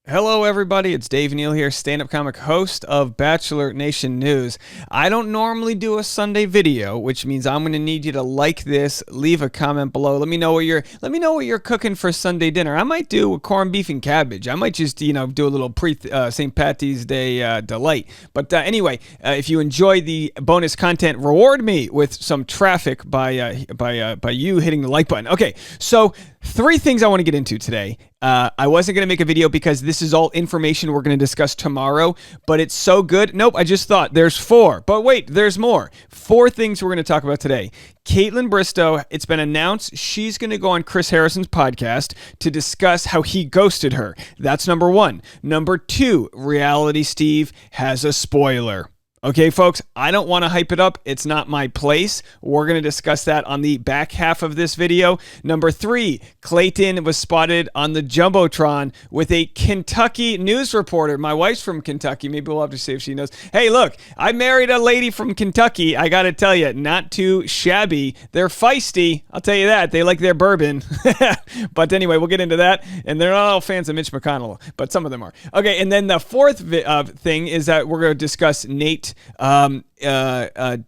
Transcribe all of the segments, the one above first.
Hello, everybody. It's Dave Neal here, stand-up comic host of Bachelor Nation News. I don't normally do a Sunday video, which means I'm going to need you to like this, leave a comment below. Let me know what you're cooking for Sunday dinner. I might do a corned beef and cabbage. I might just do a little pre St. Patty's Day delight. But anyway, if you enjoy the bonus content, reward me with some traffic by you hitting the like button. Okay, so 3 things I want to get into today. I wasn't going to make a video because this is all information we're going to discuss tomorrow, but it's so good. Nope, I just thought there's 4. But wait, there's more. 4 things we're going to talk about today. Kaitlyn Bristowe, it's been announced she's going to go on Chris Harrison's podcast to discuss how he ghosted her. That's number 1. Number 2, Reality Steve has a spoiler. Okay, folks, I don't want to hype it up. It's not my place. We're going to discuss that on the back half of this video. Number 3, Clayton was spotted on the Jumbotron with a Kentucky news reporter. My wife's from Kentucky. Maybe we'll have to see if she knows. Hey, look, I married a lady from Kentucky. I got to tell you, not too shabby. They're feisty. I'll tell you that. They like their bourbon. But anyway, we'll get into that. And they're not all fans of Mitch McConnell, but some of them are. Okay, and then the 4th thing is that we're going to discuss Nate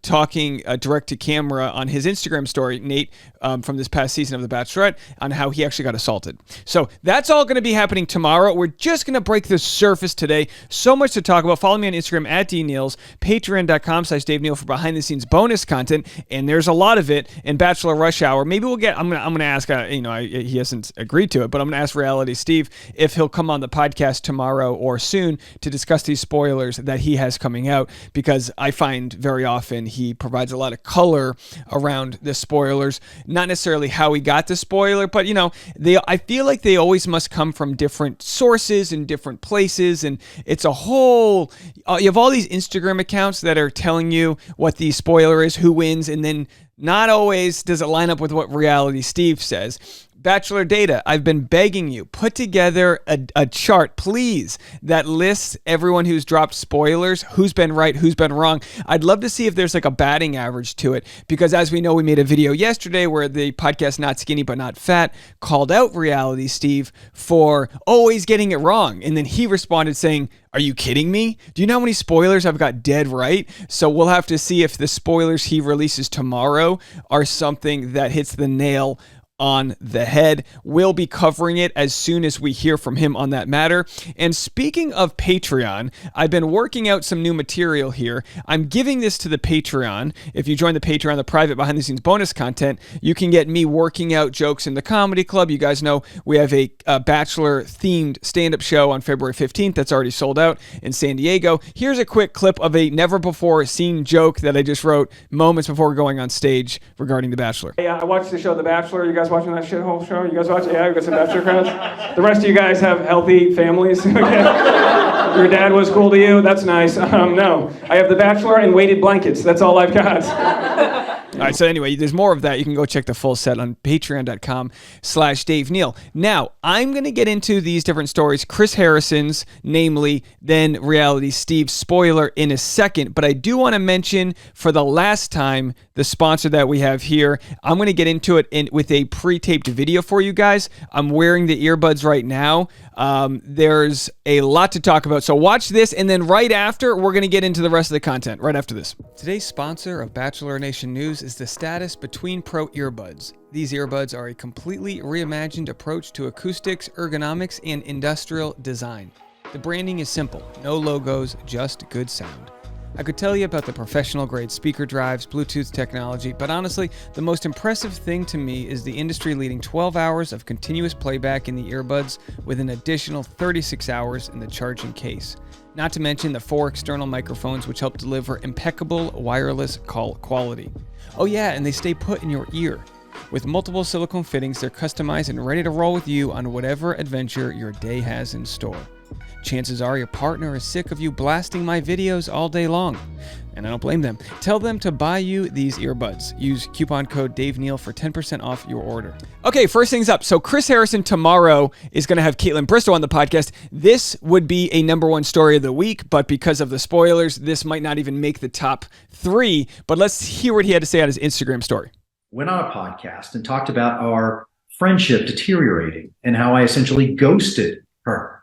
talking direct to camera on his Instagram story, Nate, from this past season of The Bachelorette, on how he actually got assaulted. So that's all going to be happening tomorrow. We're just going to break the surface today. So much to talk about. Follow me on Instagram at DNeals, patreon.com/Dave Neal for behind the scenes bonus content. And there's a lot of it in Bachelor Rush Hour. Maybe we'll get, I'm going to ask, he hasn't agreed to it, but I'm going to ask Reality Steve if he'll come on the podcast tomorrow or soon to discuss these spoilers that he has coming out, because I find very often he provides a lot of color around the spoilers. Not necessarily how he got the spoiler, but I feel like they always must come from different sources and different places, and it's a whole, you have all these Instagram accounts that are telling you what the spoiler is, who wins, and then not always does it line up with what Reality Steve says. Bachelor Data, I've been begging you, put together a chart, please, that lists everyone who's dropped spoilers, who's been right, who's been wrong. I'd love to see if there's like a batting average to it, because as we know, we made a video yesterday where the podcast Not Skinny But Not Fat called out Reality Steve for always getting it wrong. And then he responded saying, "Are you kidding me? Do you know how many spoilers I've got dead right?" So we'll have to see if the spoilers he releases tomorrow are something that hits the nail on the head. We'll be covering it as soon as we hear from him on that matter. And speaking of Patreon, I've been working out some new material here. I'm giving this to the Patreon. If you join the Patreon, the private behind the scenes bonus content, you can get me working out jokes in the comedy club. You guys know we have a Bachelor themed stand-up show on February 15th that's already sold out in San Diego. Here's a quick clip of a never before seen joke that I just wrote moments before going on stage regarding The Bachelor. Hey, I watched the show The Bachelor. You guys watching that shithole show? You guys watch? Yeah, we got some Bachelor crowds. The rest of you guys have healthy families. Okay. Your dad was cool to you? That's nice. No, I have The Bachelor and weighted blankets. That's all I've got. All right, so anyway, there's more of that. You can go check the full set on patreon.com/Dave Neal. Now, I'm going to get into these different stories, Chris Harrison's, namely, then Reality Steve's spoiler in a second, but I do want to mention for the last time the sponsor that we have here. I'm going to get into it with a pre-taped video for you guys. I'm wearing the earbuds right now. There's a lot to talk about, so watch this, and then right after, we're going to get into the rest of the content, right after this. Today's sponsor of Bachelor Nation News is the Status Between Pro earbuds. These earbuds are a completely reimagined approach to acoustics, ergonomics, and industrial design. The branding is simple, no logos, just good sound. I could tell you about the professional grade speaker drives, Bluetooth technology, but honestly, the most impressive thing to me is the industry-leading 12 hours of continuous playback in the earbuds with an additional 36 hours in the charging case. Not to mention the 4 external microphones which help deliver impeccable wireless call quality. Oh yeah, and they stay put in your ear. With multiple silicone fittings, they're customized and ready to roll with you on whatever adventure your day has in store. Chances are your partner is sick of you blasting my videos all day long. And I don't blame them. Tell them to buy you these earbuds. Use coupon code Dave Neal for 10% off your order. Okay, first things up. So Chris Harrison tomorrow is going to have Kaitlyn Bristowe on the podcast. This would be a #1 story of the week, but because of the spoilers, this might not even make the top 3. But let's hear what he had to say on his Instagram story. Went on a podcast and talked about our friendship deteriorating and how I essentially ghosted her.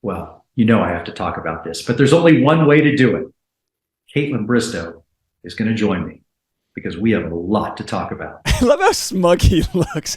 well, I have to talk about this, but there's only one way to do it. Kaitlyn Bristowe is going to join me because we have a lot to talk about. I love how smug he looks.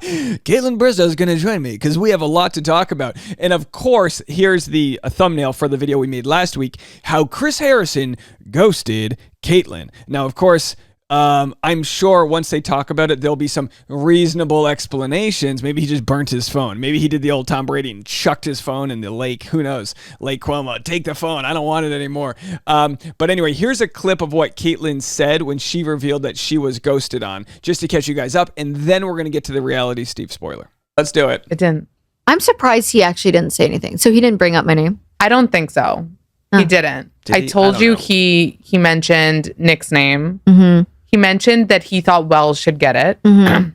Kaitlyn Bristowe is going to join me because we have a lot to talk about. And of course, here's a thumbnail for the video we made last week, how Chris Harrison ghosted Kaitlyn. Now, of course, I'm sure once they talk about it, there'll be some reasonable explanations. Maybe he just burnt his phone. Maybe he did the old Tom Brady and chucked his phone in the lake. Who knows? Lake Como, take the phone. I don't want it anymore. But anyway, here's a clip of what Kaitlyn said when she revealed that she was ghosted on, just to catch you guys up. And then we're going to get to the reality Steve spoiler. Let's do it. It didn't. I'm surprised he actually didn't say anything. So he didn't bring up my name? I don't think so. He didn't. I told you he mentioned Nick's name. Mm-hmm. He mentioned that he thought Wells should get it. Mm-hmm.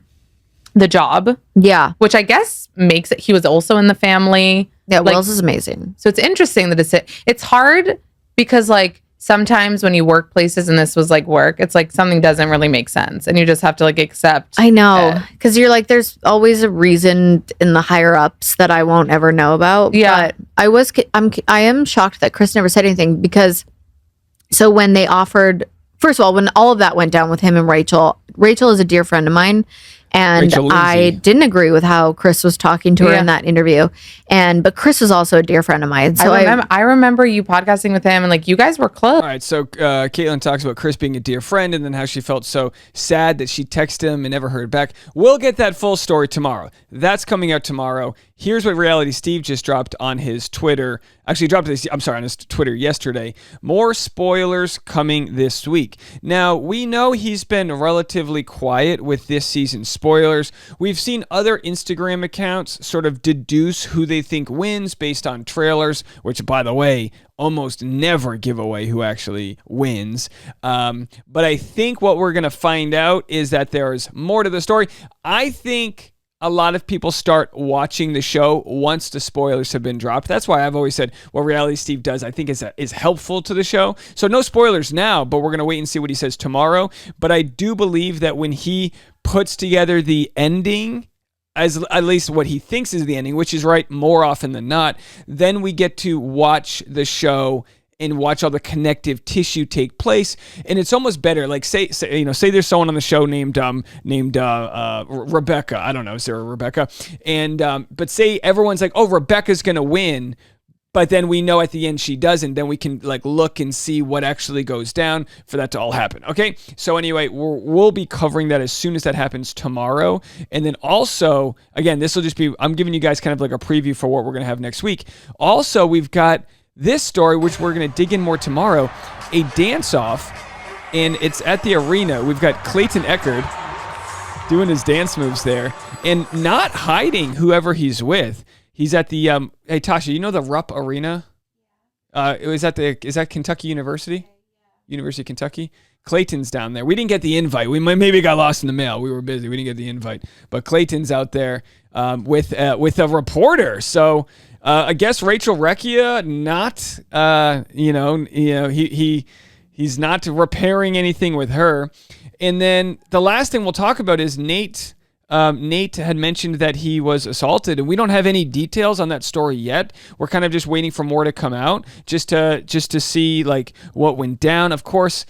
The job. Yeah. Which I guess makes it, he was also in the family. Yeah, Wells is amazing. So it's interesting that it's hard because sometimes when you work places and this was work, it's something doesn't really make sense and you just have to accept. I know. Because you're there's always a reason in the higher ups that I won't ever know about. Yeah. But I am shocked that Chris never said anything because so when they offered, first of all, when all of that went down with him and Rachel is a dear friend of mine. And I didn't agree with how Chris was talking to her in that interview. But Chris is also a dear friend of mine. So I remember you podcasting with him and you guys were close. All right. So Kaitlyn talks about Chris being a dear friend and then how she felt so sad that she texted him and never heard back. We'll get that full story tomorrow. That's coming out tomorrow. Here's what Reality Steve just dropped on his Twitter. Actually, on his Twitter yesterday. More spoilers coming this week. Now, we know he's been relatively quiet with this season's spoilers. We've seen other Instagram accounts sort of deduce who they think wins based on trailers, which, by the way, almost never give away who actually wins. But I think what we're going to find out is that there's more to the story. I think a lot of people start watching the show once the spoilers have been dropped. That's why I've always said what Reality Steve does, I think, is helpful to the show. So no spoilers now, but we're going to wait and see what he says tomorrow. But I do believe that when he puts together the ending, as at least what he thinks is the ending, which is right more often than not, then we get to watch the show and watch all the connective tissue take place, and it's almost better. Say there's someone on the show named Rebecca. I don't know, is there a Rebecca? And but say everyone's oh, Rebecca's gonna win, but then we know at the end she doesn't. Then we can look and see what actually goes down for that to all happen. Okay. So anyway, we'll be covering that as soon as that happens tomorrow, and then also again, this will just be I'm giving you guys kind of a preview for what we're gonna have next week. Also, we've got this story, which we're going to dig in more tomorrow, a dance-off, and it's at the arena. We've got Clayton Echard doing his dance moves there and not hiding whoever he's with. He's at the, hey, Tasha, you know the Rupp Arena? Is that Kentucky University? University of Kentucky? Clayton's down there. We didn't get the invite. We maybe got lost in the mail. We were busy. We didn't get the invite. But Clayton's out there with a reporter. So I guess Rachel Recchia not, he's not repairing anything with her. And then the last thing we'll talk about is Nate. Nate had mentioned that he was assaulted, and we don't have any details on that story yet. We're kind of just waiting for more to come out, just to see what went down. Of course,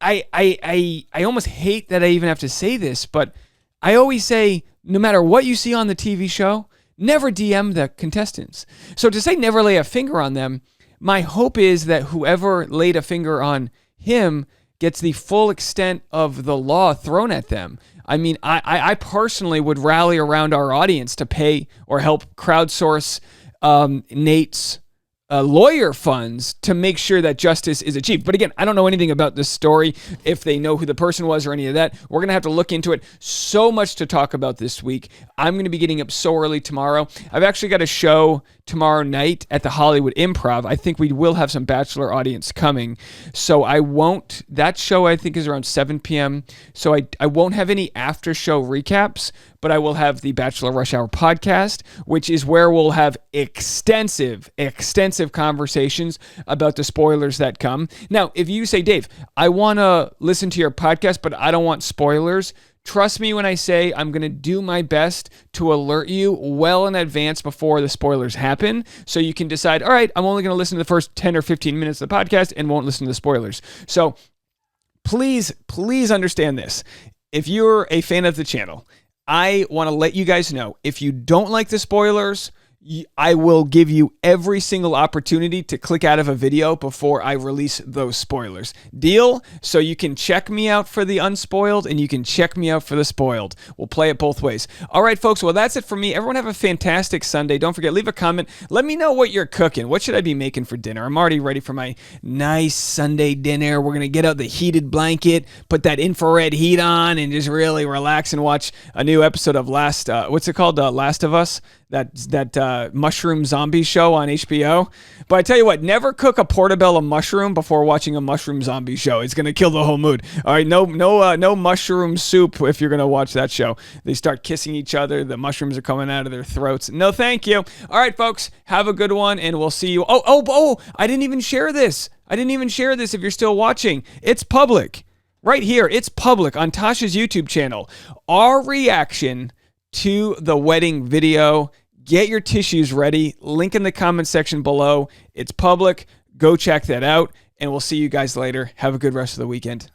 I almost hate that I even have to say this, but I always say, no matter what you see on the TV show, never DM the contestants. So to say never lay a finger on them, my hope is that whoever laid a finger on him gets the full extent of the law thrown at them. I mean, I personally would rally around our audience to pay or help crowdsource Nate's lawyer funds to make sure that justice is achieved. But again, I don't know anything about this story, if they know who the person was or any of that. We're going to have to look into it. So much to talk about this week. I'm going to be getting up so early tomorrow. I've actually got a show tomorrow night at the Hollywood Improv. I think we will have some Bachelor audience coming. So that show I think is around 7 p.m. So I won't have any after show recaps, but I will have the Bachelor Rush Hour podcast, which is where we'll have extensive conversations about the spoilers that come. Now, if you say, Dave, I want to listen to your podcast, but I don't want spoilers, Trust me when I say I'm going to do my best to alert you well in advance before the spoilers happen, so you can decide, all right, I'm only going to listen to the first 10 or 15 minutes of the podcast and won't listen to the spoilers. So please understand this. If you're a fan of the channel, I want to let you guys know, if you don't like the spoilers, I will give you every single opportunity to click out of a video before I release those spoilers. Deal? So you can check me out for the unspoiled and you can check me out for the spoiled. We'll play it both ways. All right, folks. Well, that's it for me. Everyone have a fantastic Sunday. Don't forget, leave a comment. Let me know what you're cooking. What should I be making for dinner? I'm already ready for my nice Sunday dinner. We're going to get out the heated blanket, put that infrared heat on, and just really relax and watch a new episode of Last of Us? That mushroom zombie show on HBO. But I tell you what, never cook a portobello mushroom before watching a mushroom zombie show. It's going to kill the whole mood. All right, no mushroom soup if you're going to watch that show. They start kissing each other. The mushrooms are coming out of their throats. No, thank you. All right, folks, have a good one, and we'll see you. Oh, I didn't even share this. If you're still watching. It's public. Right here, it's public on Tasha's YouTube channel. Our reaction to the wedding video. Get your tissues ready. Link in the comment section below. It's public. Go check that out. And we'll see you guys later. Have a good rest of the weekend.